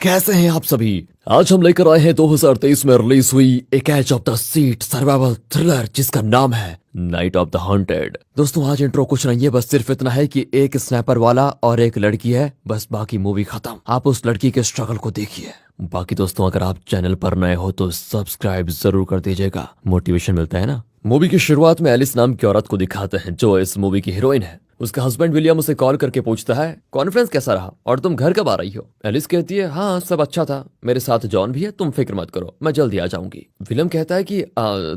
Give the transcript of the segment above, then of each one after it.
कैसे हैं आप सभी। आज हम लेकर आए हैं 2023 में रिलीज हुई एक edge of the seat survival thriller जिसका नाम है नाइट ऑफ द हॉन्टेड। दोस्तों आज इंट्रो कुछ नहीं है, बस सिर्फ इतना है कि एक स्नैपर वाला और एक लड़की है, बस बाकी मूवी खत्म। आप उस लड़की के स्ट्रगल को देखिए। बाकी दोस्तों अगर आप चैनल पर नए हो तो सब्सक्राइब जरूर कर दीजिएगा, मोटिवेशन मिलता है ना। मूवी की शुरुआत में एलिस नाम की औरत को दिखाते हैं जो इस मूवी की हीरोइन है। उसका हस्बैंड विलियम उसे कॉल करके पूछता है कॉन्फ्रेंस कैसा रहा और तुम घर कब आ रही हो। एलिस कहती है हाँ सब अच्छा था, मेरे साथ जॉन भी है, तुम फिक्र मत करो, मैं जल्दी आ जाऊंगी। विलियम कहता है कि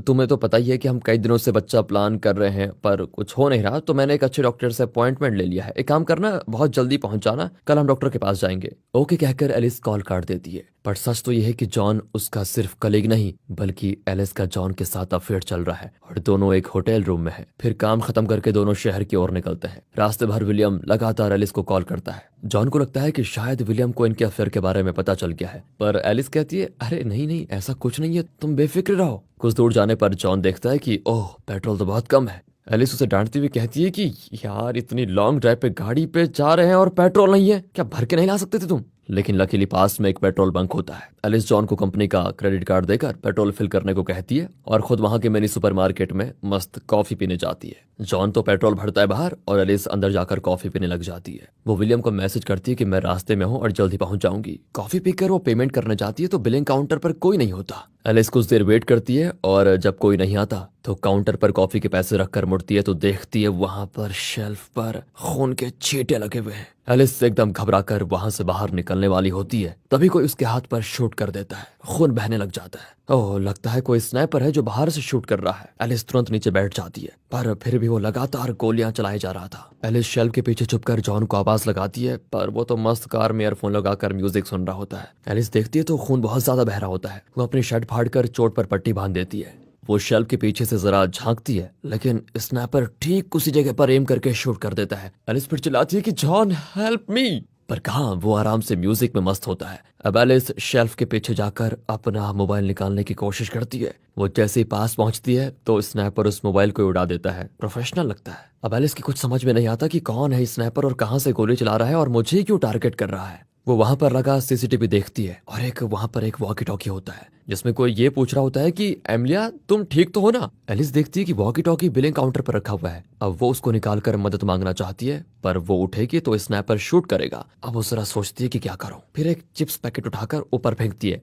तुम्हें तो पता ही है कि हम कई दिनों से बच्चा प्लान कर रहे हैं पर कुछ हो नहीं रहा, तो मैंने एक अच्छे डॉक्टर से अपॉइंटमेंट ले लिया है। एक काम करना, बहुत जल्दी पहुंच जाना, कल हम डॉक्टर के पास जाएंगे। ओके कहकर एलिस कॉल काट देती है। पर सच तो यह है कि जॉन उसका सिर्फ कलीग नहीं बल्कि एलिस का जॉन के साथ अफेयर चल रहा है और दोनों एक होटल रूम में है। फिर काम खत्म करके दोनों शहर की ओर निकलते हैं। रास्ते भर विलियम लगातार एलिस को कॉल करता है। जॉन को लगता है कि शायद विलियम को इनके अफेयर के बारे में पता चल गया है, पर एलिस कहती है अरे नहीं नहीं ऐसा कुछ नहीं है, तुम बेफिक्र रहो। कुछ दूर जाने पर जॉन देखता है कि ओह पेट्रोल तो बहुत कम है। एलिस उसे डांटती हुई कहती है कि यार इतनी लॉन्ग ड्राइव पे गाड़ी पे जा रहे हैं और पेट्रोल नहीं है, क्या भर के नहीं ला सकते थे तुम। लेकिन लकीली पास में एक पेट्रोल बंक होता है। एलिस जॉन को कंपनी का क्रेडिट कार्ड देकर पेट्रोल फिल करने को कहती है और खुद वहां के मिनी सुपरमार्केट में मस्त कॉफी पीने जाती है। जॉन तो पेट्रोल भरता है बाहर और एलिस अंदर जाकर कॉफी पीने लग जाती है। वो विलियम को मैसेज करती है कि मैं रास्ते में हूँ और जल्दी पहुंच जाऊंगी। कॉफी पीकर वो पेमेंट करने जाती है तो बिलिंग काउंटर पर कोई नहीं होता। एलिस कुछ देर वेट करती है और जब कोई नहीं आता तो काउंटर पर कॉफी के पैसे रखकर मुड़ती है तो देखती है वहां पर शेल्फ पर खून के छींटे लगे हुए हैं। एलिस एकदम घबराकर वहां से बाहर निकलने वाली होती है, तभी कोई उसके हाथ पर शूट कर देता है। खून बहने लग जाता है। ओह लगता है कोई स्नाइपर है जो बाहर से शूट कर रहा है। एलिस तुरंत नीचे बैठ जाती है, पर फिर भी वो लगातार गोलियां चलाए जा रहा था। एलिस शेल्फ के पीछे छुपकर जॉन को आवाज लगाती है, पर वो तो मस्त कार में ईयरफोन लगाकर म्यूजिक सुन रहा होता है। एलिस देखती है तो खून बहुत ज्यादा बह रहा होता है। वो अपनी शर्ट फाड़कर चोट पर पट्टी बांध देती है। वो शेल्फ के पीछे से जरा झांकती है, लेकिन स्नैपर ठीक उसी जगह पर एम करके शूट कर देता है। एलिस फिर चिल्लाती है कि जॉन हेल्प मी, पर कहाँ, वो आराम से म्यूजिक में मस्त होता है। अब एलिस शेल्फ के पीछे जाकर अपना मोबाइल निकालने की कोशिश करती है। वो जैसे ही पास पहुंचती है तो स्नैपर उस मोबाइल को उड़ा देता है। प्रोफेशनल लगता है। अब एलिस की कुछ समझ में नहीं आता कि कौन है स्नैपर और कहां से गोली चला रहा है और मुझे क्यों टारगेट कर रहा है। वो वहां पर लगा सीसीटीवी देखती है और वहां पर एक वॉकी टॉकी होता है जिसमें कोई ये पूछ रहा होता है कि एमिलिया तुम ठीक तो हो ना। एलिस देखती है कि वॉकी टॉकी बिलिंग काउंटर पर रखा हुआ है। अब वो उसको निकालकर मदद मांगना चाहती है, पर वो उठेगी तो स्नैपर शूट करेगा। अब वो जरा सोचती है कि क्या करूं, फिर एक चिप्स पैकेट उठाकर ऊपर फेंकती है।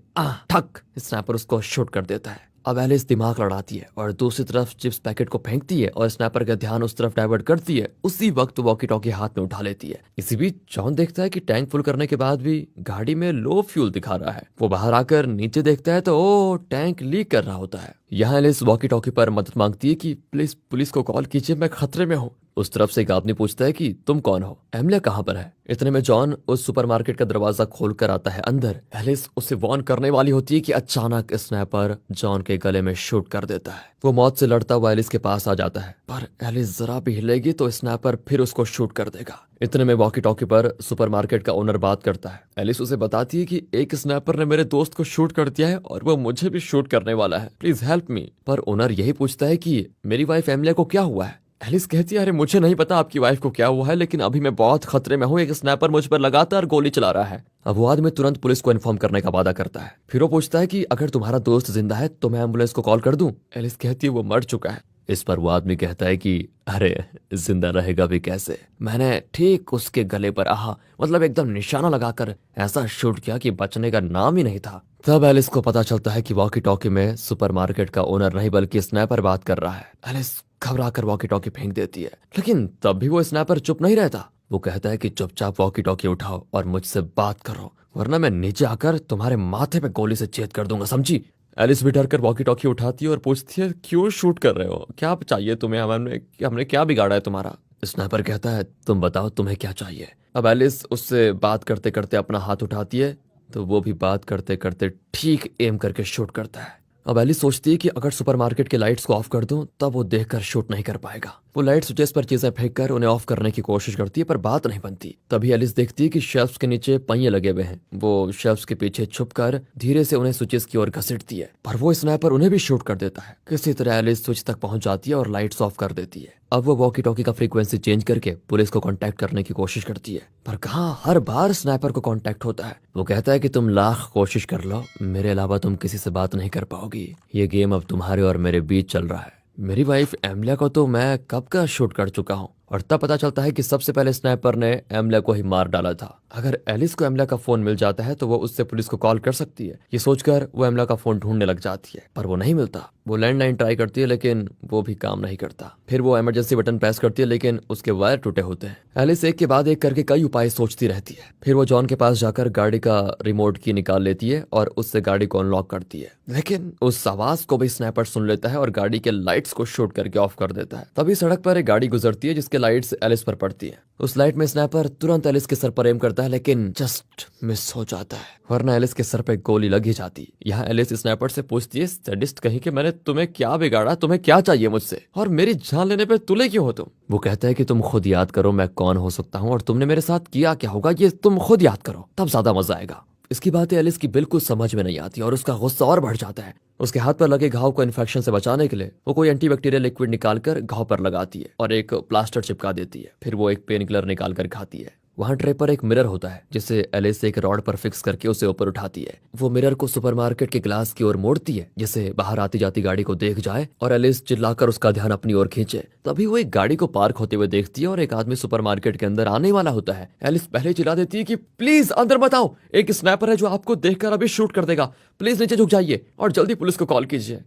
ठक, स्नैपर उसको शूट कर देता है। अब एलिस दिमाग लड़ाती है और दूसरी तरफ चिप्स पैकेट को फेंकती है और स्नैपर का ध्यान उस तरफ डाइवर्ट करती है। उसी वक्त वॉकी टॉकी हाथ में उठा लेती है। इसी बीच जॉन देखता है कि टैंक फुल करने के बाद भी गाड़ी में लो फ्यूल दिखा रहा है। वो बाहर आकर नीचे देखता है तो ओ टैंक लीक कर रहा होता है। यहाँ एलिस वॉकी टॉकी पर मदद मांगती है कि प्लीज पुलिस को कॉल कीजिए, मैं खतरे में हूँ। उस तरफ से एक आदमी पूछता है कि तुम कौन हो, एमिलिया कहाँ पर है। इतने में जॉन उस सुपरमार्केट का दरवाजा खोलकर आता है अंदर। एलिस उसे वार्न करने वाली होती है कि अचानक स्नैपर जॉन के गले में शूट कर देता है। वो मौत से लड़ता हुआ एलिस के पास आ जाता है, पर एलिस जरा भी हिलेगी तो स्नैपर फिर उसको शूट कर देगा। इतने में वॉकी टॉकी पर सुपरमार्केट का ओनर बात करता है। एलिस उसे बताती है कि एक स्नैपर ने मेरे दोस्त को शूट कर दिया है और वो मुझे भी शूट करने वाला है, प्लीज हेल्प मी। पर ओनर यही पूछता है कि मेरी वाइफ एमिलिया को क्या हुआ है। एलिस कहती है अरे मुझे नहीं पता आपकी वाइफ को क्या हुआ है, लेकिन अभी मैं बहुत खतरे में हूँ, एक स्नैपर मुझ पर लगातार गोली चला रहा है। अब वो आदमी तुरंत पुलिस को इन्फॉर्म करने का वादा करता है। फिर वो पूछता है कि अगर तुम्हारा दोस्त जिंदा है तो मैं एम्बुलेंस को कॉल कर दूं। एलिस कहती है वो मर चुका है। इस पर वो आदमी कहता है कि अरे जिंदा रहेगा भी कैसे, मैंने ठीक उसके गले पर मतलब एकदम निशाना लगाकर ऐसा शूट किया कि बचने का नाम ही नहीं था। तब एलिस को पता चलता है कि वॉकी टॉकी में सुपरमार्केट का ओनर नहीं बल्कि स्नैपर बात कर रहा है। एलिस घबराकर वॉकी टॉकी फेंक देती है, लेकिन तब भी वो स्नैपर चुप नहीं रहता। वो कहता है कि चुपचाप वॉकी टॉकी उठाओ और मुझसे बात करो, वरना मैं नीचे आकर तुम्हारे माथे पे गोली से छेद कर दूंगा, समझी। एलिस भी डरकर वॉकी टॉकी उठाती है और पूछती है क्यों शूट कर रहे हो, क्या चाहिए तुम्हें, हमने क्या बिगाड़ा है तुम्हारा। स्नाइपर कहता है तुम बताओ तुम्हें क्या चाहिए। अब एलिस उससे बात करते करते अपना हाथ उठाती है तो वो भी बात करते करते ठीक एम करके शूट करता है। अब एलिस सोचती है कि अगर सुपरमार्केट के लाइट्स को ऑफ कर दूं तब वो देखकर शूट नहीं कर पाएगा। वो लाइट स्विचेस पर चीजें फेंक कर उन्हें ऑफ करने की कोशिश करती है पर बात नहीं बनती। तभी एलिस देखती है कि शेल्फ्स के नीचे पहिए लगे हुए हैं। वो शेल्फ्स के पीछे छुपकर धीरे से उन्हें स्विचेस की ओर घसीटती है पर वो स्नाइपर उन्हें भी शूट कर देता है। किसी तरह एलिस स्विच तक पहुंच जाती है और लाइट्स ऑफ कर देती है। अब वो वॉकी टॉकी का फ्रीक्वेंसी चेंज करके पुलिस को कांटेक्ट करने की कोशिश करती है पर कहाँ हर बार स्नाइपर को कांटेक्ट होता है। वो कहता है कि तुम लाख कोशिश कर लो, मेरे अलावा तुम किसी से बात नहीं कर पाओगी। ये गेम अब तुम्हारे और मेरे बीच चल रहा है। मेरी वाइफ एमलिया को तो मैं कब का शूट कर चुका हूँ। और तब पता चलता है कि सबसे पहले स्नाइपर ने एमलिया को ही मार डाला था। अगर एलिस को एमलिया का फोन मिल जाता है तो वो उससे पुलिस को कॉल कर सकती है। ये सोचकर वो एमलिया का फोन ढूंढने लग जाती है पर वो नहीं मिलता। वो लैंडलाइन ट्राई करती है लेकिन वो भी काम नहीं करता। फिर वो इमरजेंसी बटन प्रेस करती है लेकिन उसके वायर टूटे होते हैं। एलिस एक के बाद एक करके कई उपाय सोचती रहती है। फिर वो जॉन के पास जाकर गाड़ी का रिमोट की निकाल लेती है और उससे गाड़ी को अनलॉक करती है। लेकिन उस आवाज को भी स्नाइपर सुन लेता है और गाड़ी के लाइट्स को शूट करके ऑफ कर देता है। तभी सड़क पर एक गाड़ी गुजरती है जिसके लाइट्स एलिस पर पड़ती है। उस लाइट में स्नाइपर तुरंत एलिस के सर पर एम करता है लेकिन जस्ट मिस हो जाता है, वरना एलिस के सर पे गोली लग ही जाती। यहाँ एलिस स्नाइपर से पूछती है, सैडिस्ट कहीं कि मैंने तुम्हें क्या बिगाड़ा, तुम्हें क्या चाहिए मुझसे और मेरी जान लेने पे तुले क्यों हो तुम। वो कहता है कि तुम खुद याद करो मैं कौन हो सकता हूँ और तुमने मेरे साथ किया क्या होगा, ये तुम खुद याद करो तब ज्यादा मजा आएगा। इसकी बातें एलिस की बिल्कुल समझ में नहीं आती और उसका गुस्सा और बढ़ जाता है। उसके हाथ पर लगे घाव को इन्फेक्शन से बचाने के लिए वो कोई एंटीबैक्टीरियल लिक्विड निकालकर घाव पर लगाती है और एक प्लास्टर चिपका देती है। फिर वो एक पेन किलर निकालकर खाती है। वहां ट्रे पर एक मिरर होता है जिसे एलिस एक रॉड पर फिक्स करके उसे ऊपर उठाती है। वो मिरर को सुपरमार्केट के ग्लास की ओर मोड़ती है जिससे बाहर आती जाती गाड़ी को देख जाए और एलिस चिल्लाकर उसका ध्यान अपनी ओर खींचे। तभी वो एक गाड़ी को पार्क होते हुए देखती है और एक आदमी सुपरमार्केट के अंदर आने वाला होता है। एलिस पहले चिल्ला देती है कि प्लीज अंदर मत आओ, एक स्नैपर है जो आपको देखकर अभी शूट कर देगा, प्लीज नीचे झुक जाइए और जल्दी पुलिस को कॉल कीजिए।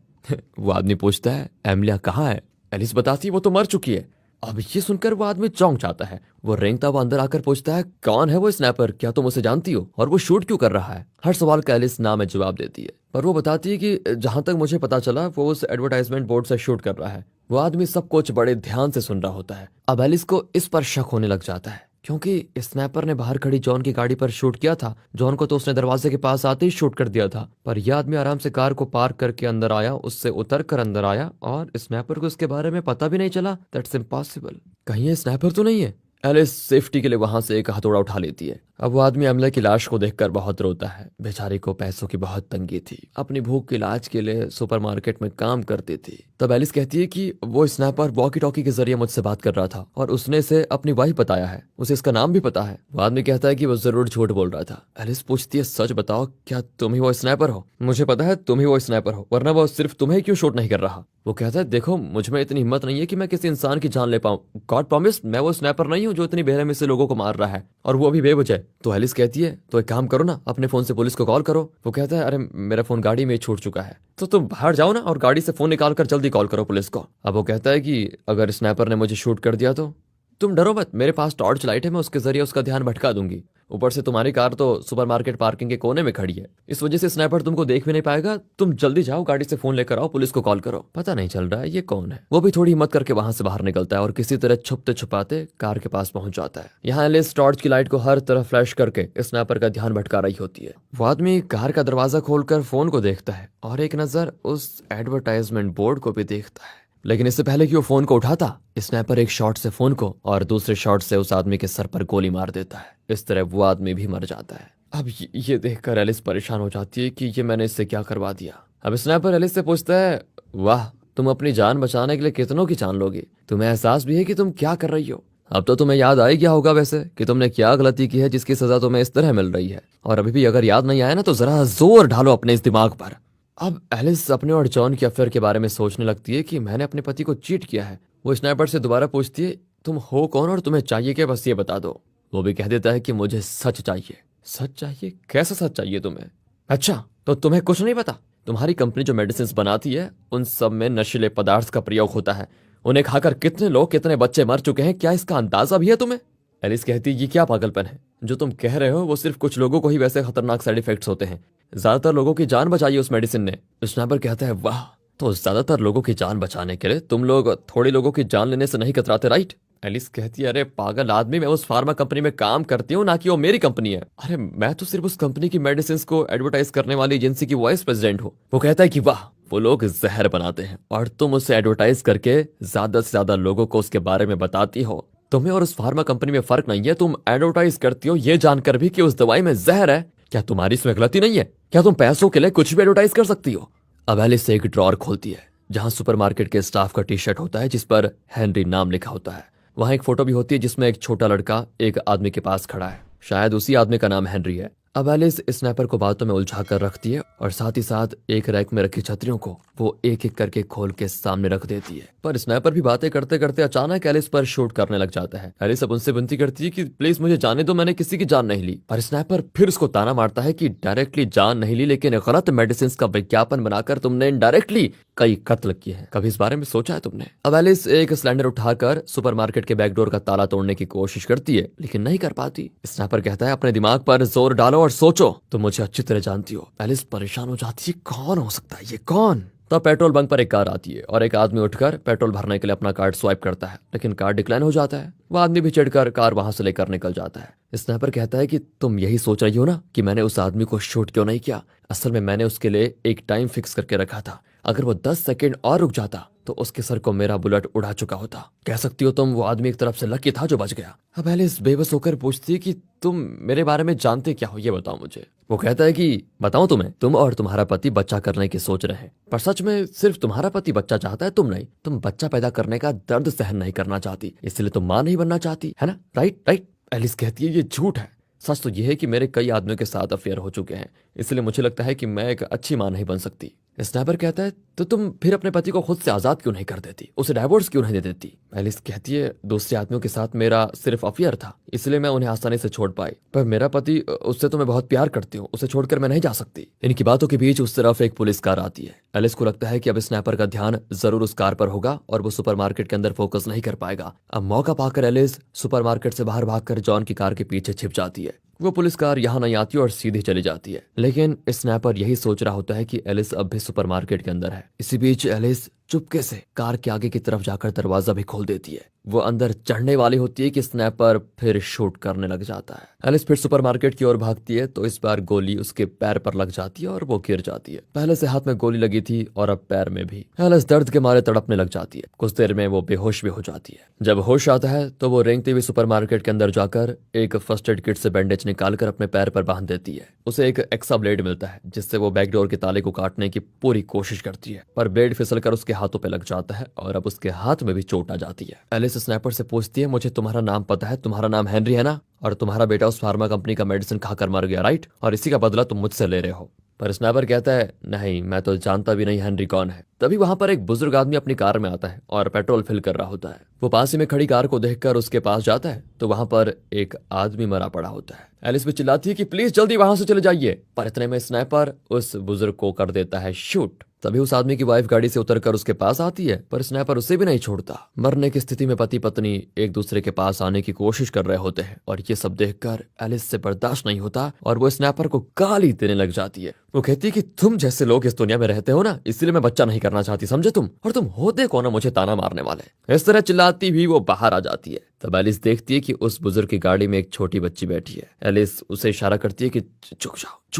वो आदमी पूछता है एमिलिया कहाँ है। एलिस बताती है वो तो मर चुकी है। अब ये सुनकर वो आदमी चौंक जाता है। वो रेंगता हुआ अंदर आकर पूछता है कौन है वो स्नैपर, क्या तुम उसे जानती हो और वो शूट क्यों कर रहा है। हर सवाल का एलिस ना में जवाब देती है पर वो बताती है कि जहां तक मुझे पता चला वो उस एडवर्टाइजमेंट बोर्ड से शूट कर रहा है। वो आदमी सब कुछ बड़े ध्यान से सुन रहा होता है। अब एलिस को इस पर शक होने लग जाता है क्योंकि स्नैपर ने बाहर खड़ी जॉन की गाड़ी पर शूट किया था। जॉन को तो उसने दरवाजे के पास आते ही शूट कर दिया था पर यह आदमी आराम से कार को पार्क करके अंदर आया, उससे उतर कर अंदर आया और स्नैपर को इसके बारे में पता भी नहीं चला। That's impossible. कहीं ये स्नैपर तो नहीं है। एलिस सेफ्टी के लिए वहां से एक हथौड़ा उठा लेती है। अब वो आदमी अमला की लाश को देखकर बहुत रोता है। बेचारी को पैसों की बहुत तंगी थी, अपनी भूख के इलाज के लिए सुपरमार्केट में काम करती थी। तब एलिस कहती है कि वो स्नैपर वॉकी टॉकी के जरिए मुझसे बात कर रहा था और उसने इसे अपनी वाइफ बताया है, उसे इसका नाम भी पता है। वो आदमी कहता है कि वो जरूर झूठ बोल रहा था। एलिस पूछती है सच बताओ क्या तुम ही वो स्नैपर हो। मुझे पता है तुम ही वो स्नैपर हो, वरना वो सिर्फ तुम्हें क्यों शूट नहीं कर रहा। वो कहता है देखो मुझ में इतनी हिम्मत नहीं है कि मैं किसी इंसान की जान ले पाऊं। गॉड प्रॉमिस मैं वो स्नैपर नहीं हूं जो इतनी बेरहमी से लोगों को मार रहा है और वो भी बेवजह। तो एलिस कहती है तो एक काम करो ना, अपने फोन से पुलिस को कॉल करो। वो कहता है अरे मेरा फोन गाड़ी में छूट चुका है। तो तुम बाहर जाओ ना और गाड़ी से फोन निकाल कर जल्दी कॉल करो पुलिस को। अब वो कहता है कि अगर स्नैपर ने मुझे शूट कर दिया तो तुम डरो मत, मेरे पास टॉर्च लाइट है, मैं उसके जरिए उसका ध्यान भटका दूंगी। ऊपर से तुम्हारी कार तो सुपरमार्केट पार्किंग के कोने में खड़ी है, इस वजह से स्नैपर तुमको देख भी नहीं पाएगा। तुम जल्दी जाओ, गाड़ी से फोन लेकर आओ, पुलिस को कॉल करो। पता नहीं चल रहा है ये कौन है। वो भी थोड़ी हिम्मत करके वहां से बाहर निकलता है और किसी तरह छुपते छुपाते कार के पास पहुंच जाता है। यहाँ एलिस टॉर्च की लाइट को हर तरफ फ्लैश करके स्नैपर का ध्यान भटका रही होती है। वो आदमी कार का दरवाजा खोलकर फोन को देखता है और एक नजर उस एडवर्टाइजमेंट बोर्ड को भी देखता है। लेकिन इससे पहले कि वो फोन को उठाता, स्नैपर एक शॉट से फोन को और दूसरे शॉट से उस आदमी के सर पर गोली मार देता है। इस तरह वो आदमी भी मर जाता है। अब ये देखकर एलिस परेशान हो जाती है कि ये मैंने इससे क्या करवा दिया। अब स्नैपर एलिस से पूछता है वाह तुम अपनी जान बचाने के लिए कितनों की जान लोगे, तुम्हें एहसास भी है कि तुम क्या कर रही हो। अब तो तुम्हें याद आ गया होगा वैसे कि तुमने क्या गलती की है जिसकी सजा तुम्हें इस तरह मिल रही है। और अभी भी अगर याद नहीं आया ना तो जरा जोर ढालो अपने इस दिमाग पर। अब एलिस अपने और जॉन के अफेयर के बारे में सोचने लगती है कि मैंने अपने पति को चीट किया है। वो स्नैपर से दोबारा पूछती है तुम हो कौन और तुम्हें चाहिए क्या, बस ये बता दो। वो भी कह देता है कि मुझे सच चाहिए। सच चाहिए? कैसा सच चाहिए तुम्हें? अच्छा तो तुम्हें कुछ नहीं पता, तुम्हारी कंपनी जो मेडिसिन बनाती है उन सब में नशीले पदार्थ का प्रयोग होता है। उन्हें खाकर कितने लोग कितने बच्चे मर चुके हैं, क्या इसका अंदाजा भी है तुम्हें? एलिस कहती ये क्या पागलपन है, जो तुम कह रहे हो वो सिर्फ कुछ लोगों को ही वैसे खतरनाक साइड इफेक्ट्स होते हैं, ज्यादातर लोगों की जान बचाई उस मेडिसिन ने। स्नैपर कहता है वाह, तो ज्यादातर लोगों की जान बचाने के लिए तुम लोग थोड़ी लोगों की जान लेने से नहीं कतराते राइट। एलिस कहती है, अरे पागल आदमी, मैं उस फार्मा कंपनी में काम करती हूँ, ना कि वो मेरी कंपनी है। अरे मैं तो सिर्फ उस कंपनी की मेडिसिन को एडवर्टाइज करने वाली एजेंसी की वाइस प्रेसिडेंट हूँ। वो कहता है कि वाह, वो लोग जहर बनाते हैं और तुम उसे एडवर्टाइज करके ज्यादा से ज्यादा लोगों को उसके बारे में बताती हो। तुम्हें और उस फार्मा कंपनी में फर्क नहीं है, तुम एडवर्टाइज करती हो ये जानकर भी कि उस दवाई में जहर है। क्या तुम्हारी इसमें गलती नहीं है? क्या तुम पैसों के लिए कुछ भी एडवर्टाइज कर सकती हो? अब एलिस एक ड्रॉर खोलती है जहां सुपरमार्केट के स्टाफ का टी शर्ट होता है जिस पर हेनरी नाम लिखा होता है। वहां एक फोटो भी होती है जिसमें एक छोटा लड़का एक आदमी के पास खड़ा है। शायद उसी आदमी का नाम हेनरी है। अब एलिस स्नैपर को बातों में उलझा कर रखती है और साथ ही साथ एक रैक में रखी छतरियों को वो एक एक करके खोल के सामने रख देती है। पर स्नैपर भी बातें करते करते अचानक एलिस पर शूट करने लग जाता है। एलिस अब उनसे विनती करती है कि प्लीज मुझे जाने दो, मैंने किसी की जान नहीं ली। पर स्नैपर फिर उसको ताना मारता है कि डायरेक्टली जान नहीं ली, लेकिन गलत मेडिसिन का विज्ञापन बनाकर तुमने इनडायरेक्टली कई कत्ल किए हैं। कभी इस बारे में सोचा है तुमने? अब एलिस एक सिलेंडर उठाकर सुपरमार्केट के बैकडोर का ताला तोड़ने की कोशिश करती है लेकिन नहीं कर पाती। स्नैपर कहता है, अपने दिमाग पर जोर डालो और सोचो, तुम मुझे अच्छी तरह जानती हो। एलिस परेशान हो जाती है, कौन हो सकता है ये, कौन? तब पेट्रोल बंक पर एक कार आती है और एक आदमी उठकर पेट्रोल भरने के लिए अपना कार्ड स्वाइप करता है, लेकिन कार्ड डिक्लाइन हो जाता है। वह आदमी भी चिढ़कर कार वहां से लेकर निकल जाता है। स्नैपर कहता है कि तुम यही सोच रही हो ना कि मैंने उस आदमी को शूट क्यों नहीं किया। असल में मैंने उसके लिए एक टाइम फिक्स करके रखा था। अगर वो 10 सेकेंड और रुक जाता तो उसके सर को मेरा बुलेट उड़ा चुका होता। कह सकती हो तुम, वो आदमी एक तरफ से लकी था जो बच गया। अब एलिस बेबस होकर पूछती है कि तुम मेरे बारे में जानते क्या हो, ये बताओ मुझे। वो कहता है कि बताओ तुम्हें, तुम और तुम्हारा पति बच्चा करने की सोच रहे हैं, पर सच में सिर्फ तुम्हारा पति बच्चा चाहता है, तुम नहीं। तुम बच्चा पैदा करने का दर्द सहन नहीं करना चाहती, इसलिए तुम मां नहीं बनना चाहती, है ना? Right right. एलिस कहती है, ये झूठ है। सच तो यह है कि मेरे कई आदमियों के साथ अफेयर हो चुके हैं, इसलिए मुझे लगता है कि मैं एक अच्छी मां नहीं बन सकती। स्नैपर कहता है, तो तुम फिर अपने पति को खुद से आजाद क्यों नहीं कर देती, उसे डाइवोर्स क्यों नहीं दे देती? एलिस कहती है, दूसरे आदमियों के साथ मेरा सिर्फ अफेयर था, इसलिए मैं उन्हें आसानी से छोड़ पाई, पर मेरा पति, उससे तो मैं बहुत प्यार करती हूँ, उसे छोड़कर मैं नहीं जा सकती। इनकी बातों के बीच उस तरफ एक पुलिस कार आती है। एलिस को लगता है कि अब स्नैपर का ध्यान जरूर उस कार पर होगा और वो सुपरमार्केट के अंदर फोकस नहीं कर पाएगा। अब मौका पाकर एलिस सुपरमार्केट से बाहर भागकर जॉन की कार के पीछे छिप जाती है। वो पुलिस कार यहाँ नहीं आती और सीधे चली जाती है, लेकिन स्नैपर यही सोच रहा होता है कि एलिस अब भी सुपरमार्केट के अंदर है। इसी बीच एलिस चुपके से कार के आगे की तरफ जाकर दरवाजा भी खोल देती है। वो अंदर चढ़ने वाली होती है कि स्नैपर फिर शूट करने लग जाता है। एलिस फिर सुपरमार्केट की ओर भागती है तो इस बार गोली उसके पैर पर लग जाती है और वो गिर जाती है। पहले से हाथ में गोली लगी थी और अब पैर में भी। एलिस दर्द के मारे तड़पने लग जाती है। कुछ देर में वो बेहोश भी हो जाती है। जब होश आता है तो वो रेंगती हुई सुपरमार्केट के अंदर जाकर एक फर्स्ट एड किट से बैंडेज निकालकर अपने पैर पर बांध देती है। उसे एक एक्सा ब्लेड मिलता है जिससे वो बैकडोर के ताले को काटने की पूरी कोशिश करती है, पर ब्लेड फिसलकर उसके हाथों पे लग जाता है और अब उसके हाथ में भी चोट आ जाती है। एलिस स्नैपर से पूछती है, मुझे तुम्हारा नाम पता है, तुम्हारा नाम हेनरी है ना? और तुम्हारा बेटा उस फार्मा कंपनी का मेडिसिन खाकर मर गया, राइट? और इसी का बदला तुम मुझसे ले रहे हो। पर स्नैपर कहता है, नहीं, मैं तो जानता भी नहीं हेनरी कौन है। तभी वहां पर एक बुजुर्ग आदमी अपनी कार में आता है और पेट्रोल फिल कर रहा होता है। वो पास ही में खड़ी कार को देखकर उसके पास जाता है तो वहां पर एक आदमी मरा पड़ा होता है। एलिस भी चिल्लाती है कि प्लीज जल्दी वहां से चले जाइए, पर इतने में स्नैपर उस बुजुर्ग को कर देता है शूट। तभी उस आदमी की वाइफ गाड़ी से उतरकर उसके पास आती है, पर स्नैपर उसे भी नहीं छोड़ता। मरने की स्थिति में पति पत्नी एक दूसरे के पास आने की कोशिश कर रहे होते हैं और ये सब देखकर एलिस से बर्दाश्त नहीं होता और वो स्नैपर को गाली देने लग जाती है। वो कहती है कि तुम जैसे लोग इस दुनिया में रहते हो ना, इसलिए मैं बच्चा नहीं करना चाहती, समझे तुम? और तुम होते कौन हो मुझे ताना मारने वाले? इस तरह चिल्लाती भी वो बाहर आ जाती है। तब एलिस देखती है कि उस बुजुर्ग की गाड़ी में एक छोटी बच्ची बैठी है। एलिस उसे इशारा करती है कि झुक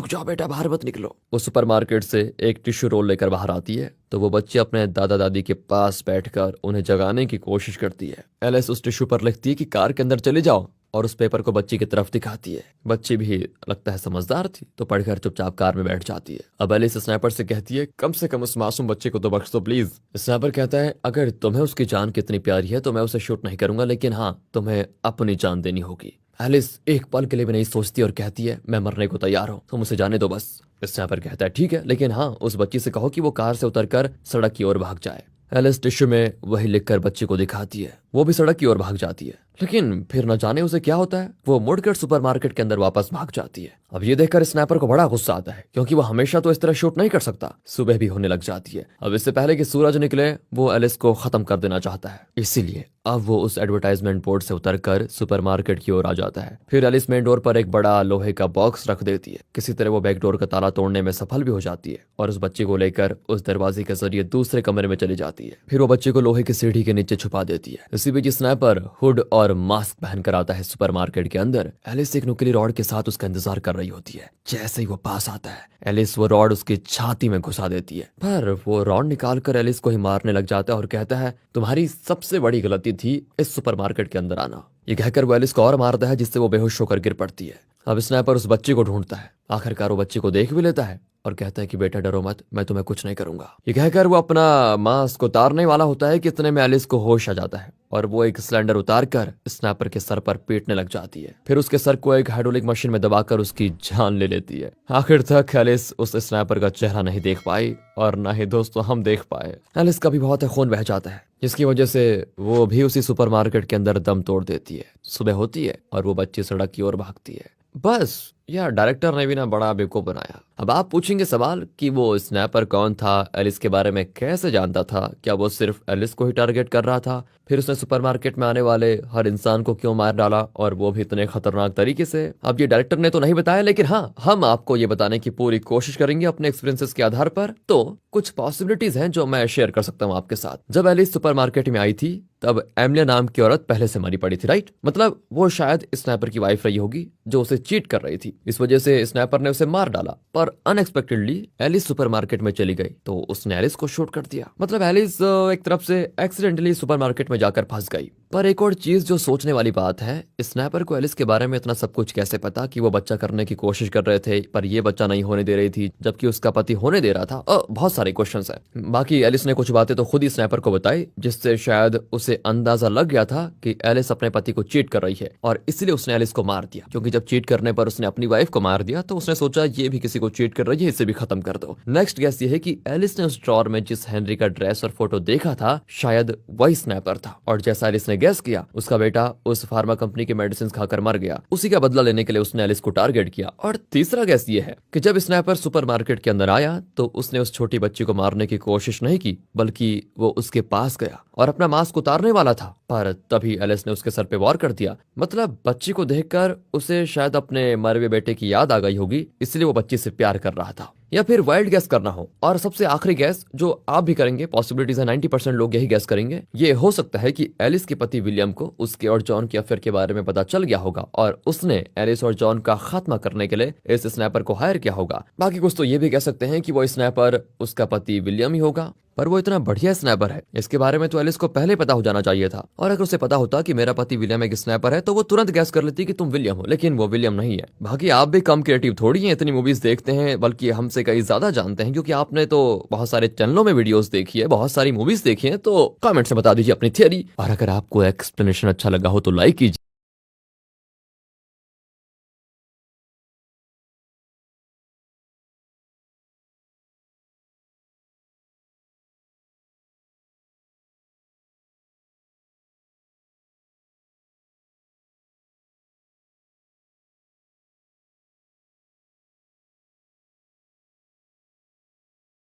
जाओ बेटा, बाहर मत निकलो। वो सुपरमार्केट से एक टिश्यू रोल लेकर बाहर आती है तो वो बच्ची अपने दादा दादी के पास बैठकर उन्हें जगाने की कोशिश करती है। एलिस उस टिश्यू पर लिखती है कि कार के अंदर चले जाओ और उस पेपर को बच्ची की तरफ दिखाती है। बच्ची भी लगता है समझदार थी तो पढ़कर चुपचाप कार में बैठ जाती है। अब एलिस स्नैपर से कहती है, कम से कम उस मासूम बच्चे को तो बख्श दो प्लीज। स्नैपर कहता है, अगर तुम्हें उसकी जान कितनी प्यारी है तो मैं उसे शूट नहीं करूंगा, लेकिन हाँ, तुम्हें अपनी जान देनी होगी। एलिस एक पल के लिए भी नहीं सोचती और कहती है, मैं मरने को तैयार हूँ, तुम उसे जाने दो बस। स्नैपर कहता है, ठीक है, लेकिन हाँ, उस बच्ची से कहो कि वो कार से उतरकर सड़क की ओर भाग जाए। एलिस टिश्यू में वही लिखकर बच्ची को दिखाती है। वो भी सड़क की ओर भाग जाती है, लेकिन फिर न जाने उसे क्या होता है, वो मुड़कर सुपरमार्केट के अंदर वापस भाग जाती है। अब ये देखकर स्नैपर को बड़ा गुस्सा आता है क्योंकि वो हमेशा तो इस तरह शूट नहीं कर सकता। सुबह भी होने लग जाती है। अब इससे पहले कि सूरज निकले वो एलिस को खत्म कर देना चाहता है, इसीलिए अब वो उस एडवर्टाइजमेंट बोर्ड से उतरकर सुपरमार्केट की ओर आ जाता है। फिर एलिस मेन डोर पर एक बड़ा लोहे का बॉक्स रख देती है। किसी तरह वो बैक डोर का ताला तोड़ने में सफल भी हो जाती है और उस बच्चे को लेकर उस दरवाजे के जरिए दूसरे कमरे में चली जाती है। फिर वो बच्चे को लोहे की सीढ़ी के नीचे छुपा देती है। उसी बीच स्नाइपर हुड और मास्क पहनकर आता है सुपरमार्केट के अंदर। एलिस एक नुकीली रॉड के साथ उसका इंतजार कर रही होती है। जैसे ही वो पास आता है, एलिस वो रॉड उसकी छाती में घुसा देती है, पर वो रॉड निकालकर एलिस को ही मारने लग जाता है और कहता है, तुम्हारी सबसे बड़ी गलती थी इस सुपरमार्केट के अंदर आना। ये कहकर वो एलिस को और मारता है, जिससे वो बेहोश होकर गिर पड़ती है। अब स्नाइपर उस बच्चे को ढूंढता है। आखिरकार वो बच्चे को देख भी लेता है और कहता है कि बेटा डरो मत, मैं तुम्हें कुछ नहीं करूंगा। ये कहकर वो अपना मास्क उतारने वाला होता है कि इतने में एलिस को होश आ जाता है और वो एक सिलेंडर उतार कर स्नाइपर के सर पर पीटने लग जाती है। फिर उसके सर को एक हाइड्रोलिक मशीन में दबाकर उसकी जान ले लेती है। आखिर तक एलिस उस स्नाइपर का चेहरा नहीं देख पाई और ना ही दोस्तों हम देख पाए। एलिस का भी बहुत खून बह जाता है, जिसकी वजह से वो भी उसी सुपरमार्केट के अंदर दम तोड़ देती है। सुबह होती है और वो बच्ची सड़क की ओर भागती है। बस यार, डायरेक्टर ने भी ना बड़ा बेवकूफ बनाया। अब आप पूछेंगे सवाल कि वो स्नैपर कौन था, एलिस के बारे में कैसे जानता था, क्या वो सिर्फ एलिस को ही टारगेट कर रहा था, फिर उसने सुपरमार्केट में आने वाले हर इंसान को क्यों मार डाला और वो भी इतने खतरनाक तरीके से। अब ये डायरेक्टर ने तो नहीं बताया, लेकिन हाँ, हम आपको ये बताने की पूरी कोशिश करेंगे अपने एक्सपीरियंसेस के आधार पर। तो कुछ पॉसिबिलिटीज हैं जो मैं शेयर कर सकता हूँ आपके साथ। जब एलिस सुपरमार्केट में आई थी तब एमिलिया नाम की औरत पहले से मरी पड़ी थी, राइट? मतलब वो शायद स्नैपर की वाइफ रही होगी जो उसे चीट कर रही थी। इस वजह से स्नैपर ने उसे मार डाला, पर अनएक्सपेक्टेडली एलिस सुपरमार्केट में चली गई तो उसने एलिस को शूट कर दिया। मतलब एलिस एक तरफ से एक्सीडेंटली सुपरमार्केट में जाकर फंस गई। पर एक और चीज जो सोचने वाली बात है, स्नैपर को एलिस के बारे में इतना सब कुछ कैसे पता कि वो बच्चा करने की कोशिश कर रहे थे पर ये बच्चा नहीं होने दे रही थी, जबकि उसका पति होने दे रहा था। बहुत सारे क्वेश्चंस हैं। बाकी एलिस ने कुछ बातें तो खुद ही स्नैपर को बताई, जिससे शायद उसे अंदाजा लग गया था कि एलिस अपने पति को चीट कर रही है और इसलिए उसने एलिस को मार दिया। क्योंकि जब चीट करने पर उसने अपनी वाइफ को मार दिया तो उसने सोचा ये भी किसी को चीट कर रही है, इसे भी खत्म कर दो। नेक्स्ट गेस ये है कि एलिस ने उस ड्रॉर में जिस हेनरी का ड्रेस और फोटो देखा था शायद वही स्नैपर था, और जैसा एलिस ने गेस किया उसका बेटा उस फार्मा कंपनी के मेडिसिन खाकर मर गया। उसी का बदला लेने के लिए उसने एलिस को टारगेट किया। और तीसरा गेस ये है कि जब स्नैपर सुपरमार्केट के अंदर आया तो उसने उस छोटी बच्ची को मारने की कोशिश नहीं की, बल्कि वो उसके पास गया और अपना मास्क उतारने वाला था, पर तभी एलिस ने उसके सर पे वार कर दिया। मतलब बच्ची को देखकर उसे शायद अपने मरे हुए बेटे की याद आ गई होगी, इसलिए वो बच्ची से प्यार कर रहा था। या फिर वाइल्ड गैस करना हो। और सबसे आखिरी गैस जो आप भी करेंगे, पॉसिबिलिटीज है 90% लोग यही गैस करेंगे, ये हो सकता है कि एलिस के पति विलियम को उसके और जॉन के अफेयर के बारे में पता चल गया होगा और उसने एलिस और जॉन का खात्मा करने के लिए इस स्नैपर को हायर किया होगा। बाकी कुछ तो ये भी कह सकते हैं कि वो स्नैपर उसका पति विलियम ही होगा, पर वो इतना बढ़िया स्नैपर है, इसके बारे में तो एलिस को पहले पता हो जाना चाहिए था। और अगर उसे पता होता कि मेरा पति विलियम एक स्नैपर है तो वो तुरंत गैस कर लेती कि तुम विलियम हो, लेकिन वो विलियम नहीं है। बाकी आप भी कम क्रिएटिव थोड़ी हैं, इतनी मूवीज देखते हैं, बल्कि हमसे कई ज्यादा जानते हैं, क्योंकि आपने तो बहुत सारे चैनलों में वीडियोस देखी है, बहुत सारी मूवीज देखी है। तो कमेंट से बता दीजिए अपनी थियरी, और अगर आपको एक्सप्लेनेशन अच्छा लगा हो तो लाइक कीजिए।